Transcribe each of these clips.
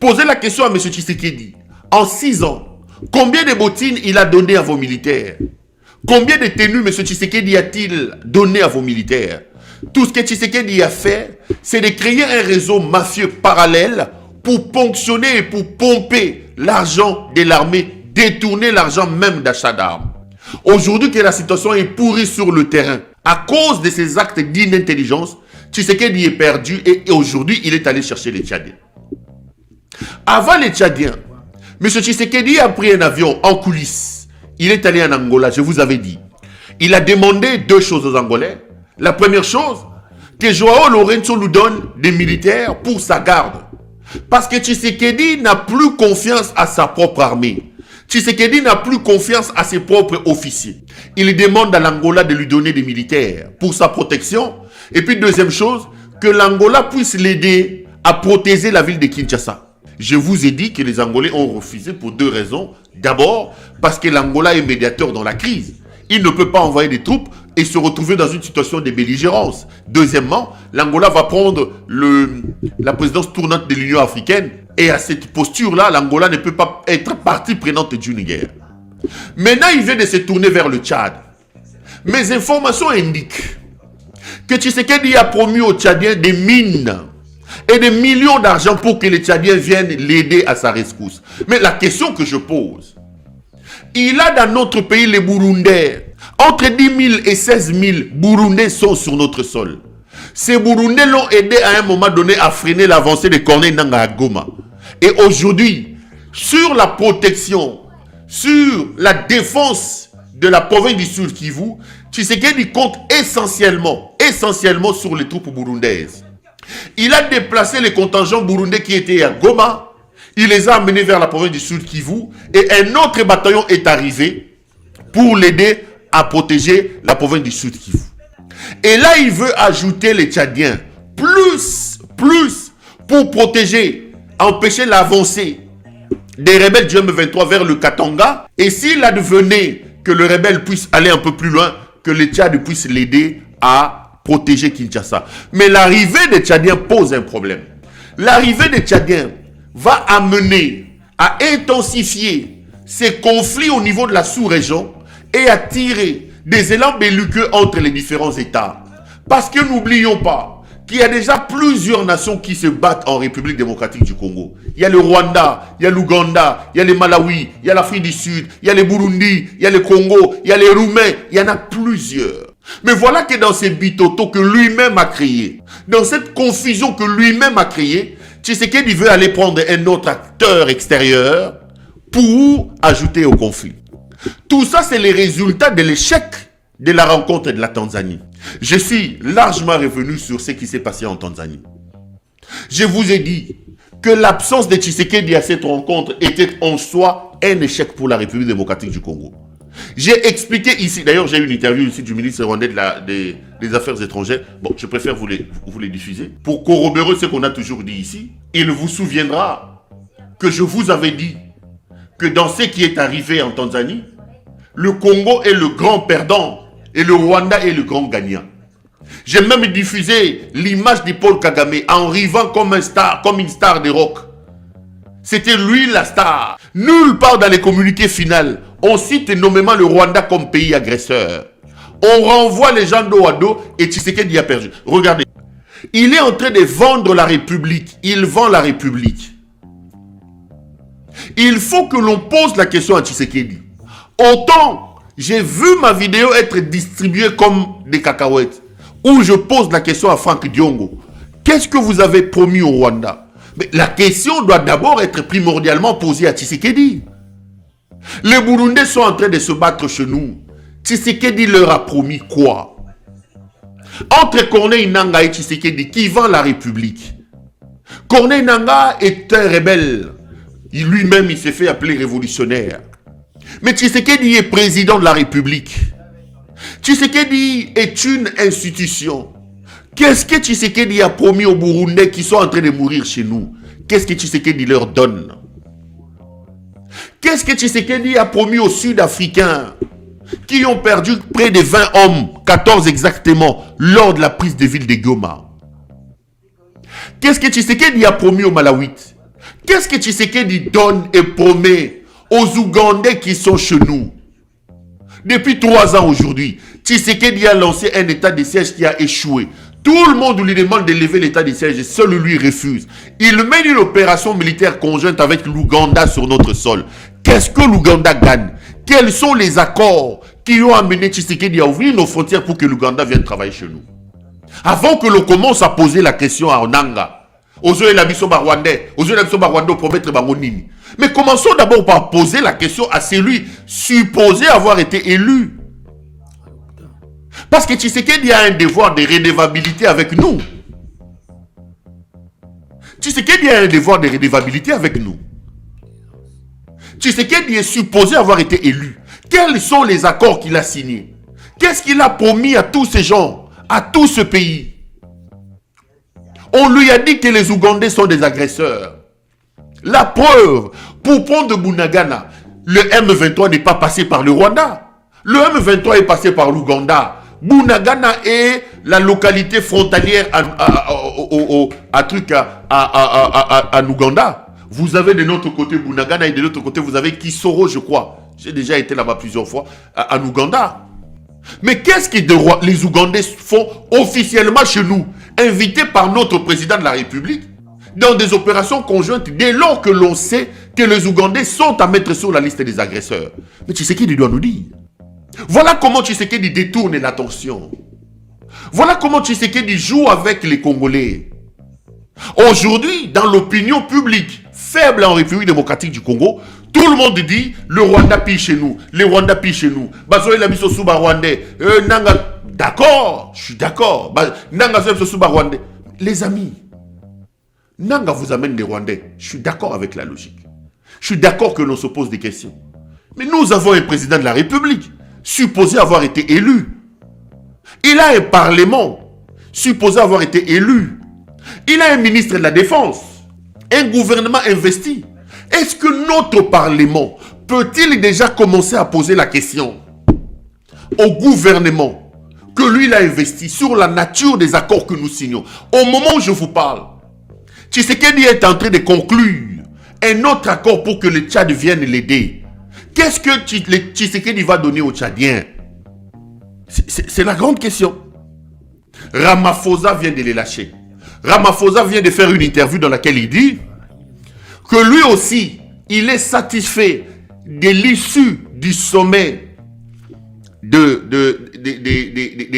Posez la question à M. Tshisekedi. En 6 ans, combien de bottines il a donné à vos militaires? Combien de tenues M. Tshisekedi a-t-il donné à vos militaires? Tout ce que Tshisekedi a fait, c'est de créer un réseau mafieux parallèle pour ponctionner et pour pomper l'argent de l'armée, détourner l'argent même d'achat d'armes. Aujourd'hui que la situation est pourrie sur le terrain, à cause de ces actes d'inintelligence, Tshisekedi est perdu et aujourd'hui il est allé chercher les Tchadiens. Avant les Tchadiens, M. Tshisekedi a pris un avion en coulisses. Il est allé en Angola, je vous avais dit. Il a demandé 2 choses aux Angolais. La première chose, que Joao Lourenço nous donne des militaires pour sa garde. Parce que Tshisekedi n'a plus confiance à sa propre armée. Tshisekedi n'a plus confiance à ses propres officiers. Il demande à l'Angola de lui donner des militaires pour sa protection. Et puis deuxième chose, que l'Angola puisse l'aider à protéger la ville de Kinshasa. Je vous ai dit que les Angolais ont refusé pour 2 raisons. D'abord, parce que l'Angola est médiateur dans la crise. Il ne peut pas envoyer des troupes et se retrouver dans une situation de belligérance. Deuxièmement, l'Angola va prendre la présidence tournante de l'Union africaine. Et à cette posture-là, l'Angola ne peut pas être partie prenante d'une guerre. Maintenant, il vient de se tourner vers le Tchad. Mes informations indiquent que Tshisekedi a promis aux Tchadiens des mines et des millions d'argent pour que les Tchadiens viennent l'aider à sa rescousse. Mais la question que je pose, il a dans notre pays les Burundais. Entre 10 000 et 16 000 Burundais sont sur notre sol. Ces Burundais l'ont aidé à un moment donné à freiner l'avancée de Corneille Nangaa à Goma. Et aujourd'hui, sur la protection, sur la défense de la province du Sud Kivu, Tshisekedi compte essentiellement sur les troupes burundaises. Il a déplacé les contingents burundais qui étaient à Goma. Il les a amenés vers la province du Sud Kivu. Et un autre bataillon est arrivé pour l'aider à protéger la province du Sud Kivu. Et là, il veut ajouter les Tchadiens plus pour protéger, empêcher l'avancée des rebelles du M23 vers le Katanga. Et s'il advenait que le rebelle puisse aller un peu plus loin, que les Tchad puissent l'aider à protéger Kinshasa. Mais l'arrivée des Tchadiens pose un problème. L'arrivée des Tchadiens va amener à intensifier ces conflits au niveau de la sous-région et à tirer des élans belliqueux entre les différents États. Parce que n'oublions pas qu'il y a déjà plusieurs nations qui se battent en République démocratique du Congo. Il y a le Rwanda, il y a l'Ouganda, il y a le Malawi, il y a l'Afrique du Sud, il y a le Burundi, il y a le Congo, il y a les Roumains, il y en a plusieurs. Mais voilà que dans ces bitotos que lui-même a créés, dans cette confusion que lui-même a créée, Tshisekedi veut aller prendre un autre acteur extérieur pour ajouter au conflit. Tout ça, c'est les résultats de l'échec de la rencontre de la Tanzanie. Je suis largement revenu sur ce qui s'est passé en Tanzanie. Je vous ai dit que l'absence de Tshisekedi à cette rencontre était en soi un échec pour la République démocratique du Congo. J'ai expliqué ici, d'ailleurs j'ai eu une interview ici du ministre rwandais des Affaires étrangères. Bon, je préfère vous les diffuser. Pour corroborer ce qu'on a toujours dit ici, il vous souviendra que je vous avais dit que dans ce qui est arrivé en Tanzanie, le Congo est le grand perdant et le Rwanda est le grand gagnant. J'ai même diffusé l'image de Paul Kagame en arrivant comme une star de rock. C'était lui la star. Nulle part dans les communiqués finaux, on cite nommément le Rwanda comme pays agresseur. On renvoie les gens dos à dos et Tshisekedi a perdu. Regardez, il est en train de vendre la République. Il vend la République. Il faut que l'on pose la question à Tshisekedi. Autant j'ai vu ma vidéo être distribuée comme des cacahuètes, où je pose la question à Franck Diongo. Qu'est-ce que vous avez promis au Rwanda? Mais la question doit d'abord être primordialement posée à Tshisekedi. Les Burundais sont en train de se battre chez nous. Tshisekedi leur a promis quoi? Entre Corneille Nangaa et Tshisekedi, qui vend la République? Corneille Nangaa est un rebelle. Lui-même, il s'est fait appeler révolutionnaire. Mais Tshisekedi est président de la République. Tshisekedi est une institution. Qu'est-ce que Tshisekedi a promis aux Burundais qui sont en train de mourir chez nous? Qu'est-ce que Tshisekedi leur donne? Qu'est-ce que Tshisekedi a promis aux Sud-Africains qui ont perdu près de 20 hommes, 14 exactement, lors de la prise de ville de Goma? Qu'est-ce que Tshisekedi a promis aux Malawites? Qu'est-ce que Tshisekedi donne et promet aux Ougandais qui sont chez nous? Depuis 3 ans aujourd'hui, Tshisekedi a lancé un état de siège qui a échoué. Tout le monde lui demande de lever l'état de siège et seul lui refuse. Il mène une opération militaire conjointe avec l'Ouganda sur notre sol. Qu'est-ce que l'Ouganda gagne? Quels sont les accords qui ont amené Tshisekedi à ouvrir nos frontières pour que l'Ouganda vienne travailler chez nous? Avant que l'on commence à poser la question à Onanga, aux yeux de la mission Rwandais, aux yeux de la mission Rwandais, promettre Bangonini. Mais commençons d'abord par poser la question à celui supposé avoir été élu. Parce que Tshisekedi a un devoir de redevabilité avec nous. Tshisekedi a un devoir de redevabilité avec nous. Tshisekedi est supposé avoir été élu. Quels sont les accords qu'il a signés? Qu'est-ce qu'il a promis à tous ces gens, à tout ce pays? On lui a dit que les Ougandais sont des agresseurs. La preuve, pour prendre Bunagana, le M23 n'est pas passé par le Rwanda. Le M23 est passé par l'Ouganda. Bunagana est la localité frontalière à Ouganda. Vous avez de notre côté Bunagana et de l'autre côté vous avez Kisoro, je crois. J'ai déjà été là-bas plusieurs fois, à Ouganda. Mais qu'est-ce que les Ougandais font officiellement chez nous, invités par notre président de la République, dans des opérations conjointes, dès lors que l'on sait que les Ougandais sont à mettre sur la liste des agresseurs? Mais Tshisekedi doit nous dire. Voilà comment Tshisekedi détourne l'attention. Voilà comment Tshisekedi joue avec les Congolais. Aujourd'hui, dans l'opinion publique faible en République démocratique du Congo, tout le monde dit le Rwanda pille chez nous, le Rwanda pille chez nous. Bazoé la mission sous Rwandais. D'accord, je suis d'accord. Nanga sous Rwandais. Les amis, Nanga vous amène des Rwandais. Je suis d'accord avec la logique. Je suis d'accord que l'on se pose des questions. Mais nous avons un président de la République supposé avoir été élu. Il a un parlement supposé avoir été élu. Il a un ministre de la Défense, un gouvernement investi. Est-ce que notre parlement peut-il déjà commencer à poser la question au gouvernement que lui il a investi sur la nature des accords que nous signons? Au moment où je vous parle, Tshisekedi est en train de conclure un autre accord pour que le Tchad vienne l'aider. Qu'est-ce que Tshisekedi va donner aux Tchadiens? C'est la grande question. Ramaphosa vient de les lâcher. Ramaphosa vient de faire une interview dans laquelle il dit que lui aussi, il est satisfait de l'issue du sommet de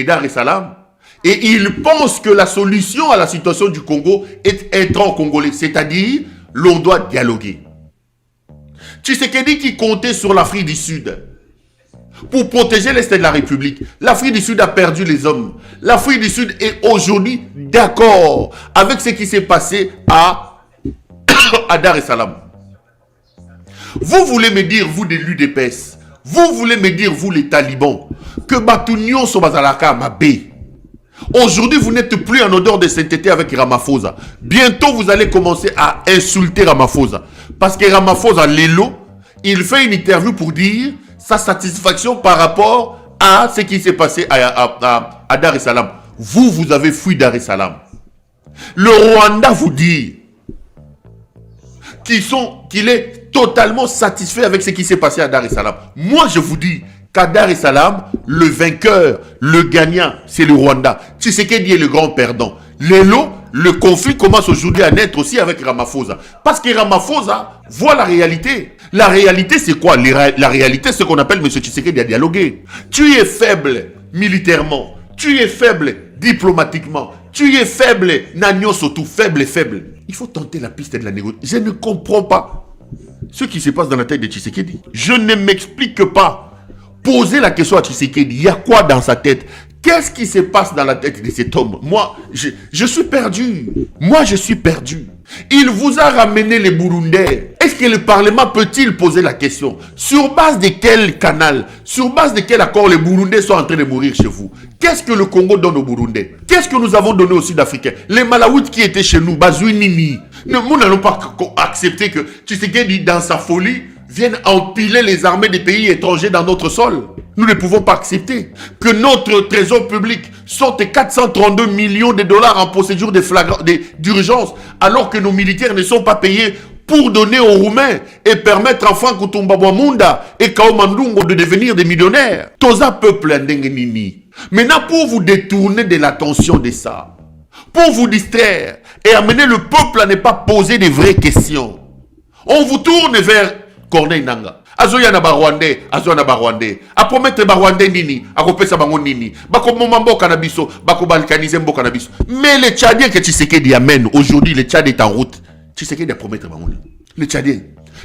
Dar es Salaam. Et il pense que la solution à la situation du Congo est intra-congolais. C'est-à-dire, l'on doit dialoguer. Tshisekedi qui comptait sur l'Afrique du Sud pour protéger l'Est de la République. L'Afrique du Sud a perdu les hommes. L'Afrique du Sud est aujourd'hui d'accord avec ce qui s'est passé à Dar es Salaam. Vous voulez me dire, vous de l'UDPS, vous voulez me dire, vous les talibans, que Batounion Sobazalaka Mabé. Aujourd'hui, vous n'êtes plus en odeur de sainteté avec Ramaphosa. Bientôt, vous allez commencer à insulter Ramaphosa. Parce que Ramaphosa, Lelo, il fait une interview pour dire sa satisfaction par rapport à ce qui s'est passé à Dar es Salaam. Vous avez fui Dar es Salaam. Le Rwanda vous dit qu'il est totalement satisfait avec ce qui s'est passé à Dar es Salaam. Moi, je vous dis qu'à Dar es Salaam, le vainqueur, le gagnant, c'est le Rwanda. Tshisekedi est le grand perdant. Le conflit commence aujourd'hui à naître aussi avec Ramaphosa. Parce que Ramaphosa voit la réalité. La réalité, c'est quoi? La réalité, c'est ce qu'on appelle M. Tshisekedi à dialoguer. Tu es faible militairement. Tu es faible diplomatiquement. Tu es faible, Nagnon surtout, faible. Il faut tenter la piste de la négociation. Je ne comprends pas ce qui se passe dans la tête de Tshisekedi. Je ne m'explique pas. Posez la question à Tshisekedi. Il y a quoi dans sa tête? Qu'est-ce qui se passe dans la tête de cet homme? Moi, je suis perdu. Moi, je suis perdu. Il vous a ramené les Burundais. Est-ce que le Parlement peut-il poser la question? Sur base de quel canal? Sur base de quel accord les Burundais sont en train de mourir chez vous? Qu'est-ce que le Congo donne aux Burundais? Qu'est-ce que nous avons donné aux Sud-Africains? Les Malawites qui étaient chez nous, Bazouinini. Nous n'allons pas accepter que Tshisekedi, dans sa folie, viennent empiler les armées des pays étrangers dans notre sol. Nous ne pouvons pas accepter que notre trésor public sorte 432 millions de dollars en procédure d'urgence alors que nos militaires ne sont pas payés pour donner aux Roumains et permettre à Franck Koutoumba Munda et Kao Mandungo de devenir des millionnaires. Toza peuple nini. Maintenant, pour vous détourner de l'attention de ça, pour vous distraire et amener le peuple à ne pas poser de vraies questions, on vous tourne vers Corneille Nangaa. Azoya na Barwandais, azoya na Barwandais. A promettre Barwandais nini, a kopesa bango nini. Bako momambo kanabiso, bako balkaniser mbo kanabiso. Mais les Tchadiens que Tshisekedi amène aujourd'hui, le Tchad est en route. Tshisekedi a promettre bango nini. Les Tchadiens,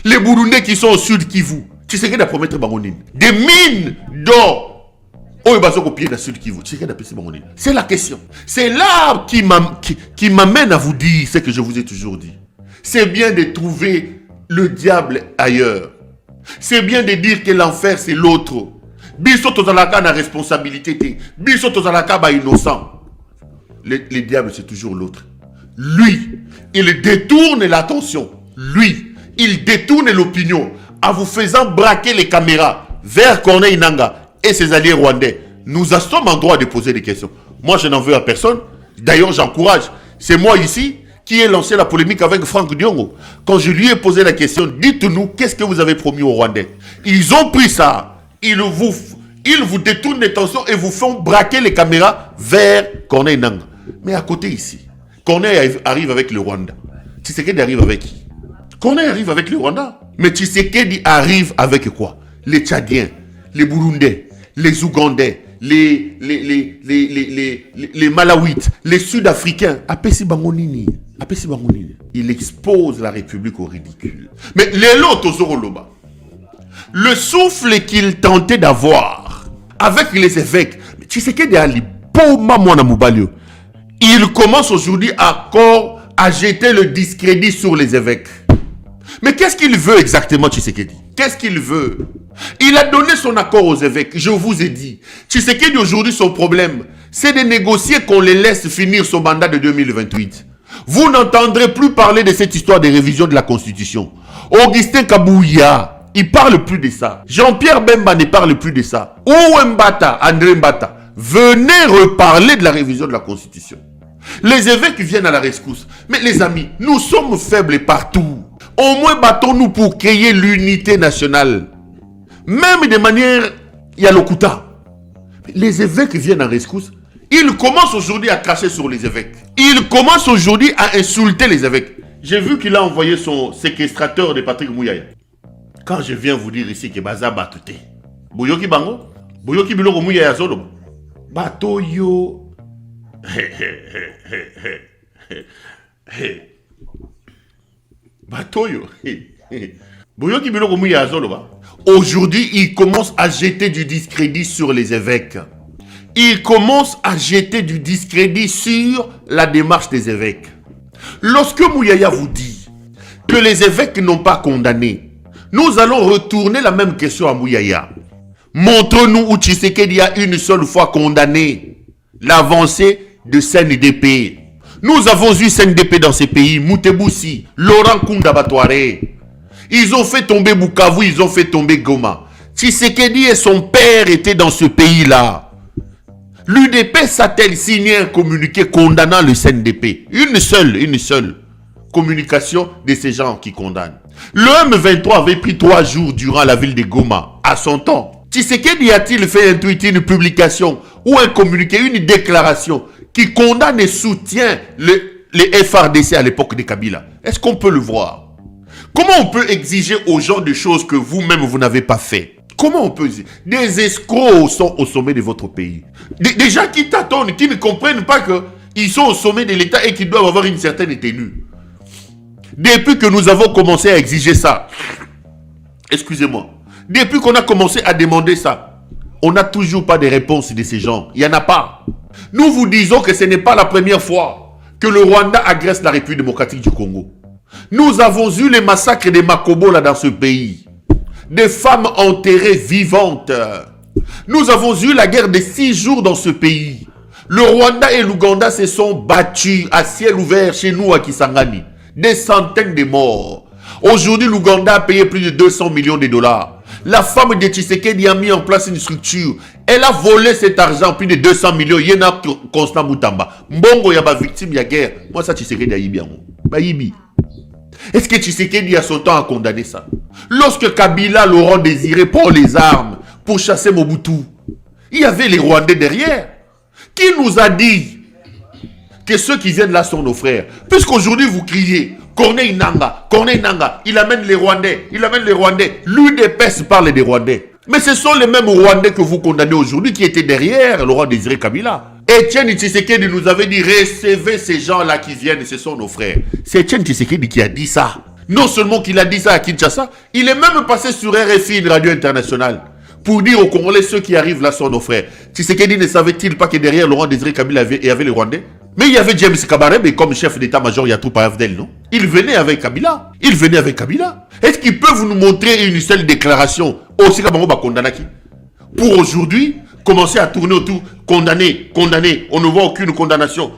les Burundais qui sont au sud Kivu, Tshisekedi a promettre bango nini. Des mines d'or. Oh, bazo copier dans sud Kivu. Tshisekedi a pesi bango nini. C'est la question. C'est là qui m'amène à vous dire ce que je vous ai toujours dit. C'est bien de trouver le diable ailleurs. C'est bien de dire que l'enfer c'est l'autre. Biso tozalaka na responsabilité. Biso tozalaka ba innocent. Le diable c'est toujours l'autre. Lui, il détourne l'attention. Lui, il détourne l'opinion en vous faisant braquer les caméras vers Corneille Nangaa et ses alliés rwandais. Nous sommes en droit de poser des questions. Moi je n'en veux à personne. D'ailleurs j'encourage. C'est moi ici qui a lancé la polémique avec Franck Diongo. Quand je lui ai posé la question, dites-nous, qu'est-ce que vous avez promis aux Rwandais? Ils ont pris ça. Ils vous détournent l'attention et vous font braquer les caméras vers Corneille Nangaa. Mais à côté ici, Corneille arrive avec le Rwanda. Tshisekedi arrive avec qui? Corneille arrive avec le Rwanda. Mais Tshisekedi arrive avec quoi? Les Tchadiens, les Burundais, les Ougandais, les Malawites, les Sud-Africains. Apesi Bangonini. Il expose la République au ridicule. Mais les lots Zoroloba, le souffle qu'il tentait d'avoir avec les évêques, Tshisekedi Ali, il commence aujourd'hui encore à jeter le discrédit sur les évêques. Mais qu'est-ce qu'il veut exactement, Tshisekedi? Qu'est-ce qu'il veut? Il a donné son accord aux évêques. Je vous ai dit, Tshisekedi aujourd'hui, son problème, c'est de négocier qu'on les laisse finir son mandat de 2028. Vous n'entendrez plus parler de cette histoire de révision de la Constitution. Augustin Kabouya, il parle plus de ça. Jean-Pierre Bemba ne parle plus de ça. Ouembata, André Mbata, venez reparler de la révision de la Constitution. Les évêques viennent à la rescousse. Mais les amis, nous sommes faibles partout. Au moins battons-nous pour créer l'unité nationale. Même de manière Yalokuta. Les évêques viennent en rescousse. Ils commencent aujourd'hui à cracher sur les évêques. Ils commencent aujourd'hui à insulter les évêques. J'ai vu qu'il a envoyé son séquestrateur de Patrick Mouyaya. Quand je viens vous dire ici que Baza Batute. Boyoki Bango. Boyoki Biloko Mouyaya Zolo. Batoyo. Batoyo. Boyoki Biloko Mouyaya Zolo. Aujourd'hui, il commence à jeter du discrédit sur les évêques. Il commence à jeter du discrédit sur la démarche des évêques. Lorsque Mouyaya vous dit que les évêques n'ont pas condamné, nous allons retourner la même question à Mouyaya. Montre-nous où Tshisekedi a une seule fois condamné l'avancée de CNDP. Nous avons eu CNDP dans ces pays, Moutebousi, Laurent Kunda Batouare. Ils ont fait tomber Bukavu, ils ont fait tomber Goma. Tshisekedi et son père étaient dans ce pays-là. L'UDP s'est-elle signé un communiqué condamnant le CNDP? Une seule communication de ces gens qui condamnent. Le M23 avait pris 3 jours durant la ville de Goma, à son temps. Tshisekedi a-t-il fait un tweet, une publication ou un communiqué, une déclaration qui condamne et soutient les FRDC à l'époque de Kabila? Est-ce qu'on peut le voir? Comment on peut exiger aux gens des choses que vous-même vous n'avez pas fait? Comment on peut dire? Des escrocs sont au sommet de votre pays. Des gens qui tâtonnent, qui ne comprennent pas qu'ils sont au sommet de l'État et qu'ils doivent avoir une certaine tenue. Depuis que nous avons commencé à exiger ça, excusez-moi, depuis qu'on a commencé à demander ça, on n'a toujours pas de réponse de ces gens. Il n'y en a pas. Nous vous disons que ce n'est pas la première fois que le Rwanda agresse la République démocratique du Congo. Nous avons eu les massacres des Makobo là dans ce pays. Des femmes enterrées vivantes. Nous avons eu la guerre de 6 jours dans ce pays. Le Rwanda et l'Ouganda se sont battus à ciel ouvert chez nous à Kisangani. Des centaines de morts. Aujourd'hui, l'Ouganda a payé plus de 200 millions de dollars. La femme de Tshisekedi a mis en place une structure. Elle a volé cet argent, plus de 200 millions. Il y en a Constant Moutamba. Mbongo yaba victime de la guerre. Moi, ça Tshisekedi a yibi. Est-ce que Tshisekedi a son temps à condamner ça? Lorsque Kabila, Laurent Désiré, prend les armes pour chasser Mobutu, il y avait les Rwandais derrière. Qui nous a dit que ceux qui viennent là sont nos frères? Puisqu'aujourd'hui vous criez Corneille Nangaa, il amène les Rwandais, L'UDPS parle des Rwandais. Mais ce sont les mêmes Rwandais que vous condamnez aujourd'hui qui étaient derrière Laurent Désiré Kabila. Etienne Tshisekedi nous avait dit recevez ces gens-là qui viennent, ce sont nos frères. C'est Etienne Tshisekedi qui a dit ça. Non seulement qu'il a dit ça à Kinshasa, il est même passé sur RFI, une radio internationale, pour dire aux Congolais ceux qui arrivent là sont nos frères. Tshisekedi ne savait-il pas que derrière Laurent Désiré Kabila il y avait les Rwandais? Mais il y avait James Kabarebe comme chef d'état-major, il y a tout par AFDEL, non? Il venait avec Kabila. Est-ce qu'ils peuvent nous montrer une seule déclaration aussi comme on va condamner qui? Pour aujourd'hui, commencer à tourner autour, condamner, on ne voit aucune condamnation,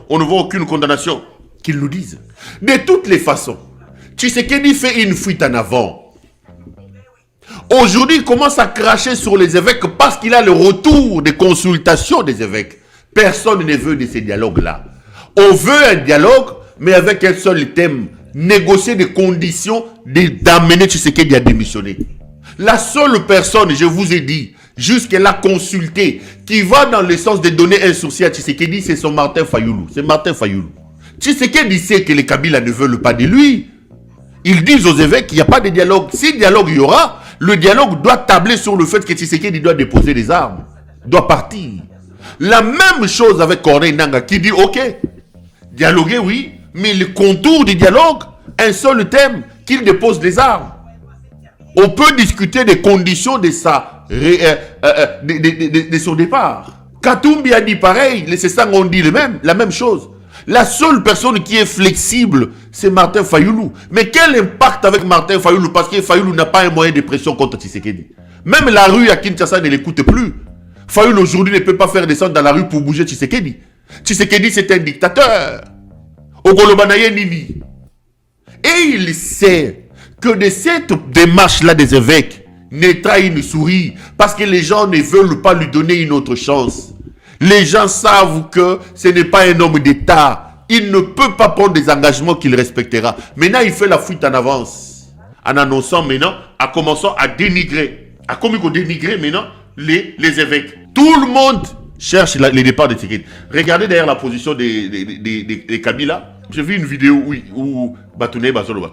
qu'ils nous disent. De toutes les façons, Tshisekedi fait une fuite en avant. Aujourd'hui, il commence à cracher sur les évêques parce qu'il a le retour des consultations des évêques. Personne ne veut de ces dialogues-là. On veut un dialogue, mais avec un seul thème, négocier des conditions d'amener Tshisekedi à démissionner. La seule personne, je vous ai dit, jusqu'à consulté, qui va dans le sens de donner un sursis à Tshisekedi, c'est son Martin Fayoulou. C'est Martin Fayoulou. Tshisekedi sait que les Kabila ne veulent pas de lui. Ils disent aux évêques qu'il n'y a pas de dialogue. Si dialogue il y aura, le dialogue doit tabler sur le fait que Tshisekedi doit déposer des armes, doit partir. La même chose avec Corneille Nangaa qui dit ok, dialoguer oui, mais le contour du dialogue, un seul thème, qu'il dépose des armes. On peut discuter des conditions de son départ. Katumbi a dit pareil, les Sessang ont dit la même chose. La seule personne qui est flexible, c'est Martin Fayoulou. Mais quel impact avec Martin Fayoulou? Parce que Fayoulou n'a pas un moyen de pression contre Tshisekedi. Même la rue à Kinshasa ne l'écoute plus. Fayoulou aujourd'hui ne peut pas faire descendre dans la rue pour bouger Tshisekedi. Tshisekedi c'est un dictateur. Ogolobanaye Nini. Et il sait que de cette démarche-là des évêques naîtra une souris parce que les gens ne veulent pas lui donner une autre chance. Les gens savent que ce n'est pas un homme d'État. Il ne peut pas prendre des engagements qu'il respectera. Maintenant, il fait la fuite en avance. En annonçant maintenant, en commençant à dénigrer. À dénigrer maintenant les évêques. Tout le monde cherche les départs de Tshisekedi. Regardez derrière la position des Kabila. J'ai vu une vidéo où Batoune Bazolo